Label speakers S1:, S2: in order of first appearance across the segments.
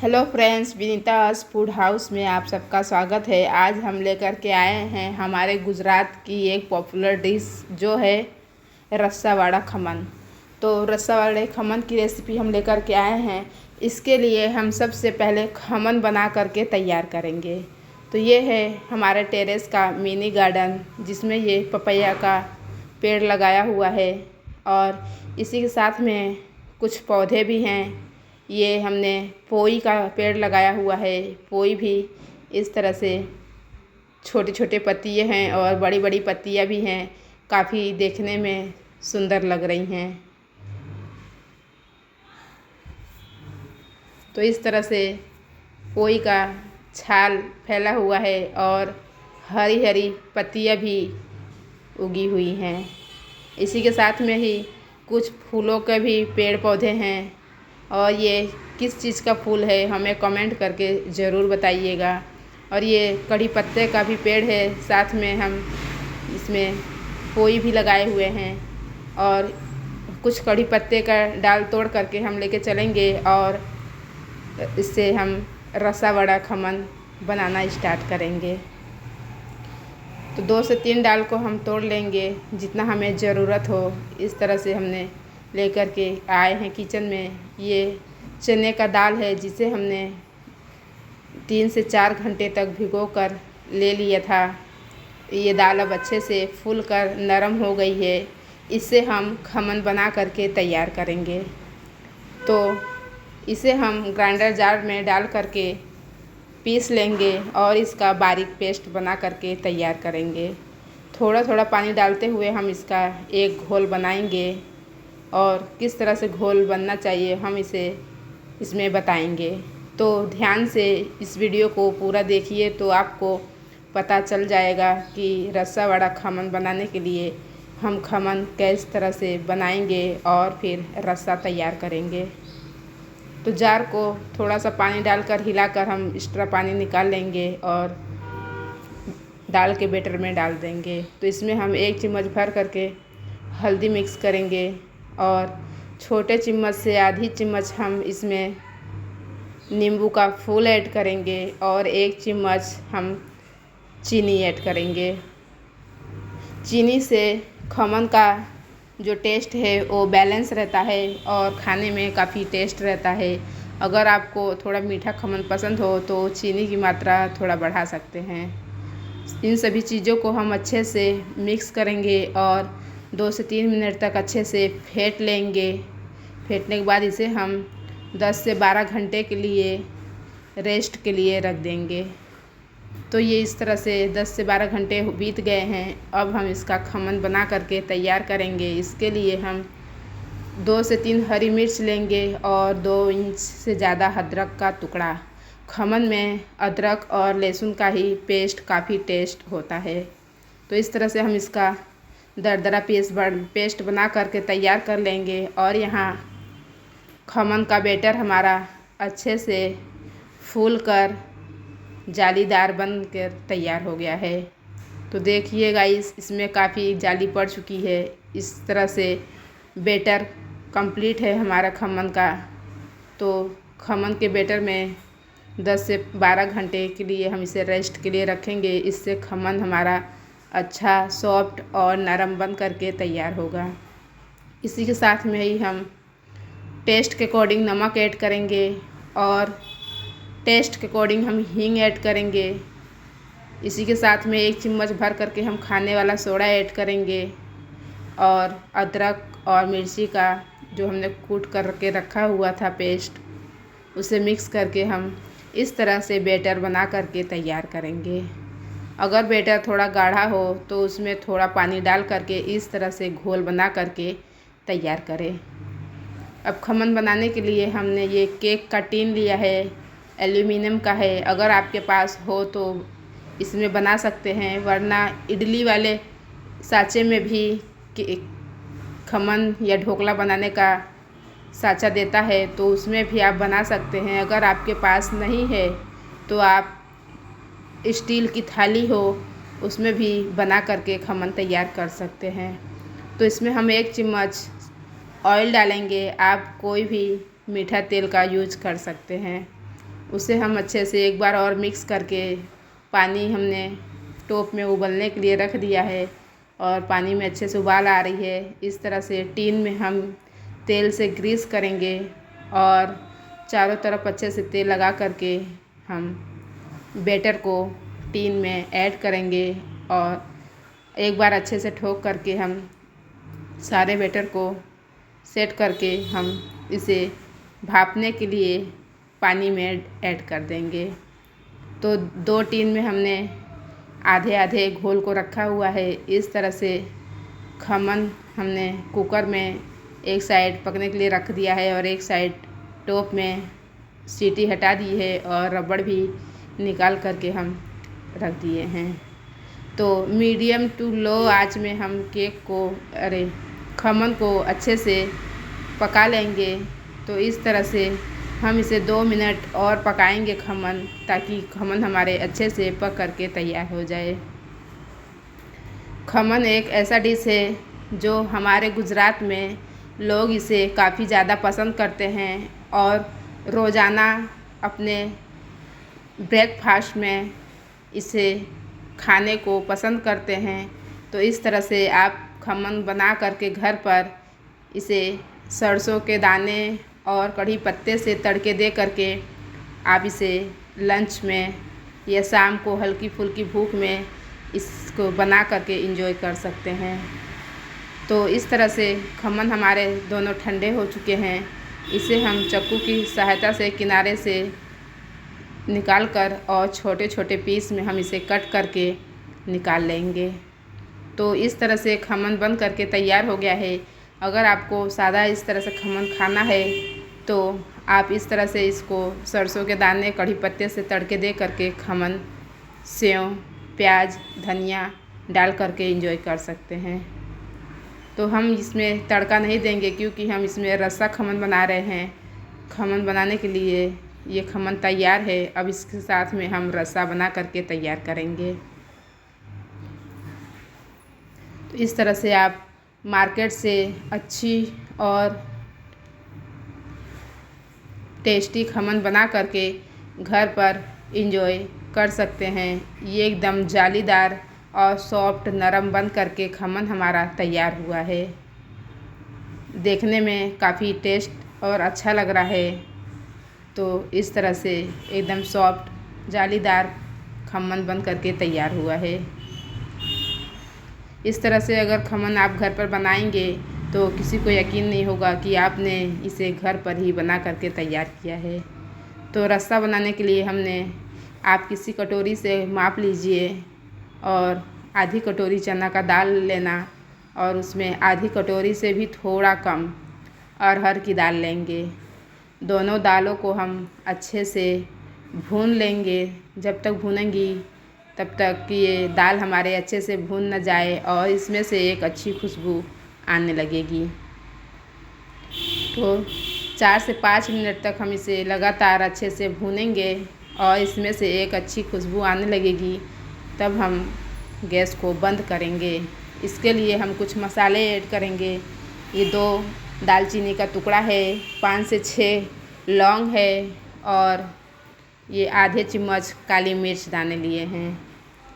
S1: Hello friends, विनीतास food house में आप सबका स्वागत है। आज हम लेकर के आए हैं हमारे गुजरात की एक पॉपुलर डिश जो है रस्सा वाड़ा खमन। तो रस्सा वाड़े खमन की रेसिपी हम लेकर के आए हैं। इसके लिए हम सबसे पहले खमन बना करके तैयार करेंगे। तो ये है हमारे टेरेस का मिनी गार्डन जिसमें ये पपैया का पेड़ लगाया हुआ है और इसी के साथ में कुछ पौधे भी हैं। ये हमने पोई का पेड़ लगाया हुआ है। पोई भी इस तरह से छोटे छोटे पत्तियाँ हैं और बड़ी बड़ी पत्तियाँ भी हैं। काफ़ी देखने में सुंदर लग रही हैं। तो इस तरह से पोई का छाल फैला हुआ है और हरी हरी पत्तियाँ भी उगी हुई हैं। इसी के साथ में ही कुछ फूलों के भी पेड़ पौधे हैं और ये किस चीज़ का फूल है हमें कमेंट करके ज़रूर बताइएगा। और ये कड़ी पत्ते का भी पेड़ है, साथ में हम इसमें पोई भी लगाए हुए हैं और कुछ कड़ी पत्ते का डाल तोड़ करके हम लेके चलेंगे और इससे हम रसा वड़ा खमन बनाना स्टार्ट करेंगे। तो 2 से 3 डाल को हम तोड़ लेंगे जितना हमें ज़रूरत हो। इस तरह से हमने लेकर के आए हैं किचन में। ये चने का दाल है जिसे हमने 3 से 4 घंटे तक भिगो कर ले लिया था। ये दाल अब अच्छे से फूल कर नरम हो गई है। इससे हम खमन बना करके तैयार करेंगे। तो इसे हम ग्राइंडर जार में डाल करके पीस लेंगे और इसका बारीक पेस्ट बना करके तैयार करेंगे। थोड़ा थोड़ा पानी डालते हुए हम इसका एक घोल बनाएंगे और किस तरह से घोल बनना चाहिए हम इसमें बताएंगे। तो ध्यान से इस वीडियो को पूरा देखिए तो आपको पता चल जाएगा कि रस्सा वाड़ा खमन बनाने के लिए हम खमन किस तरह से बनाएंगे और फिर रस्सा तैयार करेंगे। तो जार को थोड़ा सा पानी डालकर हिलाकर हम एक्स्ट्रा पानी निकाल लेंगे और दाल के बैटर में डाल देंगे। तो इसमें हम 1 चम्मच भर करके हल्दी मिक्स करेंगे और छोटे चम्मच से आधी चम्मच हम इसमें नींबू का फूल ऐड करेंगे और 1 चम्मच हम चीनी ऐड करेंगे। चीनी से खमन का जो टेस्ट है वो बैलेंस रहता है और खाने में काफ़ी टेस्ट रहता है। अगर आपको थोड़ा मीठा खमन पसंद हो तो चीनी की मात्रा थोड़ा बढ़ा सकते हैं। इन सभी चीज़ों को हम अच्छे से मिक्स करेंगे और 2 से 3 मिनट तक अच्छे से फेंट लेंगे। फेंटने के बाद इसे हम 10 से 12 घंटे के लिए रेस्ट के लिए रख देंगे। तो ये इस तरह से 10 से 12 घंटे बीत गए हैं। अब हम इसका खमन बना करके तैयार करेंगे। इसके लिए हम 2 से 3 हरी मिर्च लेंगे और 2 इंच से ज़्यादा अदरक का टुकड़ा। खमन में अदरक और लहसुन का ही पेस्ट काफ़ी टेस्ट होता है। तो इस तरह से हम इसका दरदरा पेस्ट बना करके तैयार कर लेंगे। और यहाँ खमन का बैटर हमारा अच्छे से फूल कर जालीदार बन कर तैयार हो गया है। तो देखिएगा इसमें काफ़ी जाली पड़ चुकी है। इस तरह से बैटर कंप्लीट है हमारा खमन का। तो खमन के बैटर में 10 से 12 घंटे के लिए हम इसे रेस्ट के लिए रखेंगे। इससे खमन हमारा अच्छा सॉफ्ट और नरम बन करके तैयार होगा। इसी के साथ में ही हम टेस्ट के अकॉर्डिंग नमक ऐड करेंगे और टेस्ट के अकॉर्डिंग हम हींग ऐड करेंगे। इसी के साथ में 1 चम्मच भर करके हम खाने वाला सोडा ऐड करेंगे और अदरक और मिर्ची का जो हमने कूट करके रखा हुआ था पेस्ट, उसे मिक्स करके हम इस तरह से बैटर बना करके तैयार करेंगे। अगर बैटर थोड़ा गाढ़ा हो तो उसमें थोड़ा पानी डाल करके इस तरह से घोल बना करके तैयार करें। अब खमन बनाने के लिए हमने ये केक का टीन लिया है, एल्यूमिनियम का है। अगर आपके पास हो तो इसमें बना सकते हैं, वरना इडली वाले साँचे में भी खमन या ढोकला बनाने का साँचा देता है तो उसमें भी आप बना सकते हैं। अगर आपके पास नहीं है तो आप स्टील की थाली हो उसमें भी बना करके खमन तैयार कर सकते हैं। तो इसमें हम 1 चम्मच ऑयल डालेंगे। आप कोई भी मीठा तेल का यूज कर सकते हैं। उसे हम अच्छे से एक बार और मिक्स करके पानी हमने टोप में उबलने के लिए रख दिया है और पानी में अच्छे से उबाल आ रही है। इस तरह से टीन में हम तेल से ग्रीस करेंगे और चारों तरफ अच्छे से तेल लगा करके हम बैटर को टीन में ऐड करेंगे और एक बार अच्छे से ठोक करके हम सारे बैटर को सेट करके हम इसे भापने के लिए पानी में ऐड कर देंगे। तो 2 टीन में हमने आधे आधे घोल को रखा हुआ है। इस तरह से खमन हमने कुकर में एक साइड पकने के लिए रख दिया है और एक साइड टोप में सीटी हटा दी है और रबड़ भी निकाल करके हम रख दिए हैं। तो मीडियम टू लो आंच में हम खमन को अच्छे से पका लेंगे। तो इस तरह से हम इसे 2 मिनट और पकाएंगे खमन, ताकि खमन हमारे अच्छे से पक करके तैयार हो जाए। खमन एक ऐसा डिश है जो हमारे गुजरात में लोग इसे काफ़ी ज़्यादा पसंद करते हैं और रोज़ाना अपने ब्रेकफास्ट में इसे खाने को पसंद करते हैं। तो इस तरह से आप खमन बना करके घर पर इसे सरसों के दाने और कढ़ी पत्ते से तड़के दे करके आप इसे लंच में या शाम को हल्की फुल्की भूख में इसको बना करके एंजॉय कर सकते हैं। तो इस तरह से खमन हमारे दोनों ठंडे हो चुके हैं। इसे हम चाकू की सहायता से किनारे से निकाल कर और छोटे छोटे पीस में हम इसे कट करके निकाल लेंगे। तो इस तरह से खमन बन करके तैयार हो गया है। अगर आपको सादा इस तरह से खमन खाना है तो आप इस तरह से इसको सरसों के दाने कढ़ी पत्ते से तड़के दे करके खमन सेव प्याज धनिया डाल करके एंजॉय कर सकते हैं। तो हम इसमें तड़का नहीं देंगे क्योंकि हम इसमें रस्सा खमन बना रहे हैं। खमन बनाने के लिए ये खमन तैयार है। अब इसके साथ में हम रस्सा बना करके तैयार करेंगे। तो इस तरह से आप मार्केट से अच्छी और टेस्टी खमन बना करके घर पर एंजॉय कर सकते हैं। ये एकदम जालीदार और सॉफ्ट नरम बन करके खमन हमारा तैयार हुआ है। देखने में काफ़ी टेस्ट और अच्छा लग रहा है। तो इस तरह से एकदम सॉफ्ट जालीदार खमन बन करके तैयार हुआ है। इस तरह से अगर खमन आप घर पर बनाएंगे तो किसी को यकीन नहीं होगा कि आपने इसे घर पर ही बना करके तैयार किया है। तो रस्सा बनाने के लिए हमने आप किसी कटोरी से माप लीजिए और आधी कटोरी चना का दाल लेना और उसमें आधी कटोरी से भी थोड़ा कम अरहर की दाल लेंगे। दोनों दालों को हम अच्छे से भून लेंगे। जब तक भूनेंगी तब तक कि ये दाल हमारे अच्छे से भून न जाए और इसमें से एक अच्छी खुशबू आने लगेगी। तो 4 से 5 मिनट तक हम इसे लगातार अच्छे से भूनेंगे और इसमें से एक अच्छी खुशबू आने लगेगी। तब हम गैस को बंद करेंगे। इसके लिए हम कुछ मसाले ऐड करेंगे। ये 2 दालचीनी का टुकड़ा है, 5 से 6 लौंग है और ये आधे चम्मच काली मिर्च दाने लिए हैं।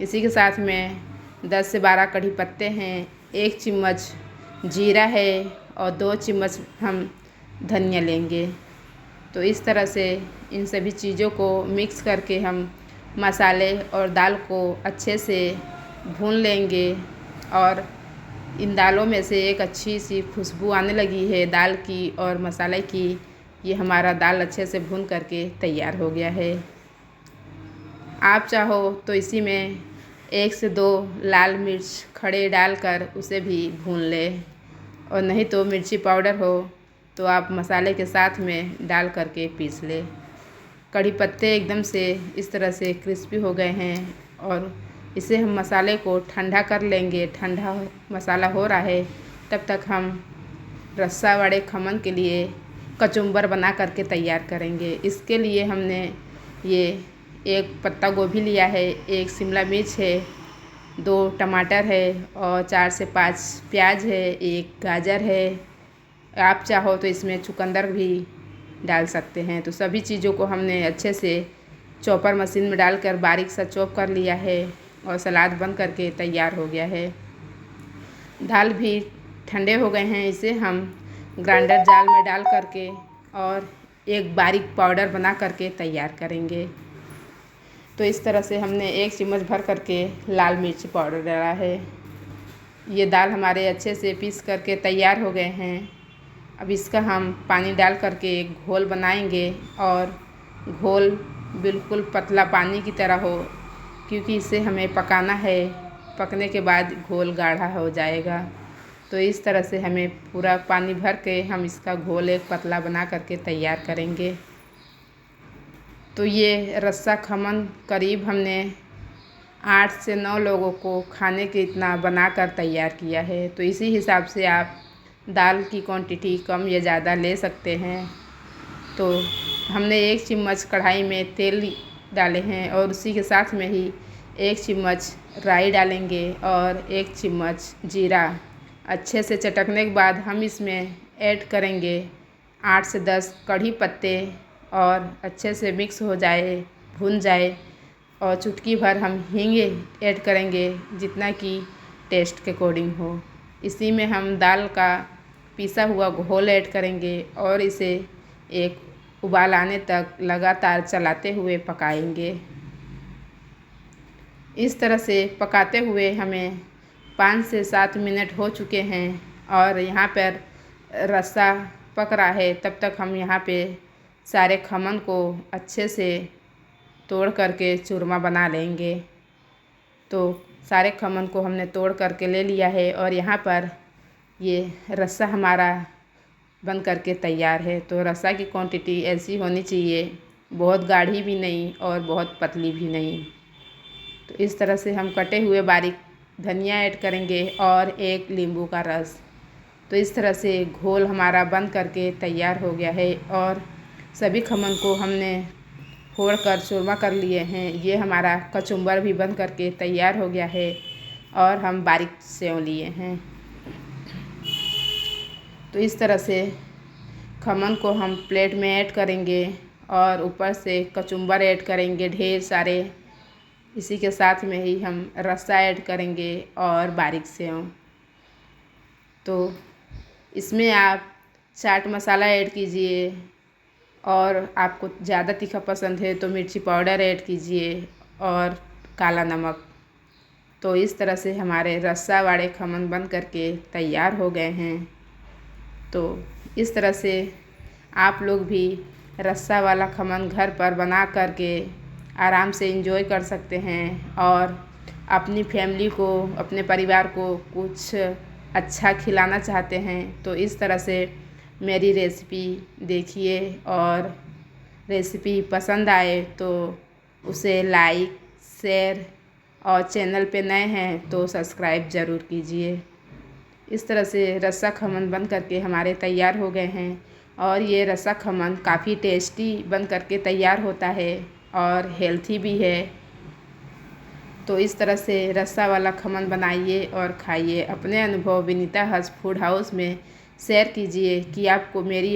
S1: इसी के साथ में 10 से 12 कढ़ी पत्ते हैं, 1 चम्मच जीरा है और 2 चम्मच हम धनिया लेंगे। तो इस तरह से इन सभी चीज़ों को मिक्स करके हम मसाले और दाल को अच्छे से भून लेंगे और इन दालों में से एक अच्छी सी खुशबू आने लगी है दाल की और मसाले की। ये हमारा दाल अच्छे से भून करके तैयार हो गया है। आप चाहो तो इसी में 1 से 2 लाल मिर्च खड़े डालकर उसे भी भून लें और नहीं तो मिर्ची पाउडर हो तो आप मसाले के साथ में डाल करके पीस लें। कढ़ी पत्ते एकदम से इस तरह से क्रिस्पी हो गए हैं और इसे हम मसाले को ठंडा कर लेंगे। ठंडा मसाला हो रहा है तब तक हम रस्सा वाले खमन के लिए कचुम्बर बना करके तैयार करेंगे। इसके लिए हमने ये 1 पत्ता गोभी लिया है, 1 शिमला मिर्च है, 2 टमाटर है और 4 से 5 प्याज है, 1 गाजर है। आप चाहो तो इसमें चुकंदर भी डाल सकते हैं। तो सभी चीज़ों को हमने अच्छे से चॉपर मशीन में डालकर बारीक सा चॉप कर लिया है और सलाद बन करके तैयार हो गया है। दाल भी ठंडे हो गए हैं, इसे हम ग्राइंडर जार में डाल करके और एक बारीक पाउडर बना करके तैयार करेंगे। तो इस तरह से हमने 1 चम्मच भर करके लाल मिर्च पाउडर डाला है। ये दाल हमारे अच्छे से पीस करके तैयार हो गए हैं। अब इसका हम पानी डाल करके एक घोल बनाएंगे और घोल बिल्कुल पतला पानी की तरह हो, क्योंकि इसे हमें पकाना है। पकने के बाद घोल गाढ़ा हो जाएगा। तो इस तरह से हमें पूरा पानी भर के हम इसका घोल एक पतला बना करके तैयार करेंगे। तो ये रस्सा खमन करीब हमने 8 से 9 लोगों को खाने के इतना बनाकर तैयार किया है। तो इसी हिसाब से आप दाल की क्वांटिटी कम या ज़्यादा ले सकते हैं। तो हमने 1 चम्मच कढ़ाई में तेल डाले हैं और उसी के साथ में ही 1 चम्मच राई डालेंगे और 1 चम्मच जीरा। अच्छे से चटकने के बाद हम इसमें ऐड करेंगे 8 से 10 कढ़ी पत्ते और अच्छे से मिक्स हो जाए, भुन जाए और चुटकी भर हम हींग ऐड करेंगे, जितना कि टेस्ट के अकॉर्डिंग हो। इसी में हम दाल का पिसा हुआ घोल ऐड करेंगे और इसे एक उबाल आने तक लगातार चलाते हुए पकाएंगे। इस तरह से पकाते हुए हमें 5 से 7 मिनट हो चुके हैं और यहाँ पर रस्सा पक रहा है। तब तक हम यहाँ पे सारे खमन को अच्छे से तोड़ करके चूरमा बना लेंगे। तो सारे खमन को हमने तोड़ करके ले लिया है और यहाँ पर ये रस्सा हमारा बन करके तैयार है। तो रस्सा की क्वांटिटी ऐसी होनी चाहिए, बहुत गाढ़ी भी नहीं और बहुत पतली भी नहीं। तो इस तरह से हम कटे हुए बारीक धनिया ऐड करेंगे और 1 नींबू का रस। तो इस तरह से घोल हमारा बन करके तैयार हो गया है और सभी खमन को हमने फोड़ कर चूरमा कर लिए हैं। ये हमारा कचुम्बर भी बन करके तैयार हो गया है और हम बारीक सेव लिए हैं। तो इस तरह से खमन को हम प्लेट में ऐड करेंगे और ऊपर से कचुम्बर ऐड करेंगे ढेर सारे। इसी के साथ में ही हम रस्सा ऐड करेंगे और बारीक सेव। तो इसमें आप चाट मसाला ऐड कीजिए और आपको ज़्यादा तीखा पसंद है तो मिर्ची पाउडर ऐड कीजिए और काला नमक। तो इस तरह से हमारे रस्सा वाले खमन बन करके तैयार हो गए हैं। तो इस तरह से आप लोग भी रस्सा वाला खमन घर पर बना करके आराम से एंजॉय कर सकते हैं और अपनी फैमिली को, अपने परिवार को कुछ अच्छा खिलाना चाहते हैं तो इस तरह से मेरी रेसिपी देखिए और रेसिपी पसंद आए तो उसे लाइक, शेयर और चैनल पे नए हैं तो सब्सक्राइब ज़रूर कीजिए। इस तरह से रस्सा खमन बन करके हमारे तैयार हो गए हैं और ये रस्सा खमन काफ़ी टेस्टी बन करके तैयार होता है और हेल्थी भी है। तो इस तरह से रस्सा वाला खमन बनाइए और खाइए। अपने अनुभव विनीता हज फूड हाउस में शेयर कीजिए कि आपको मेरी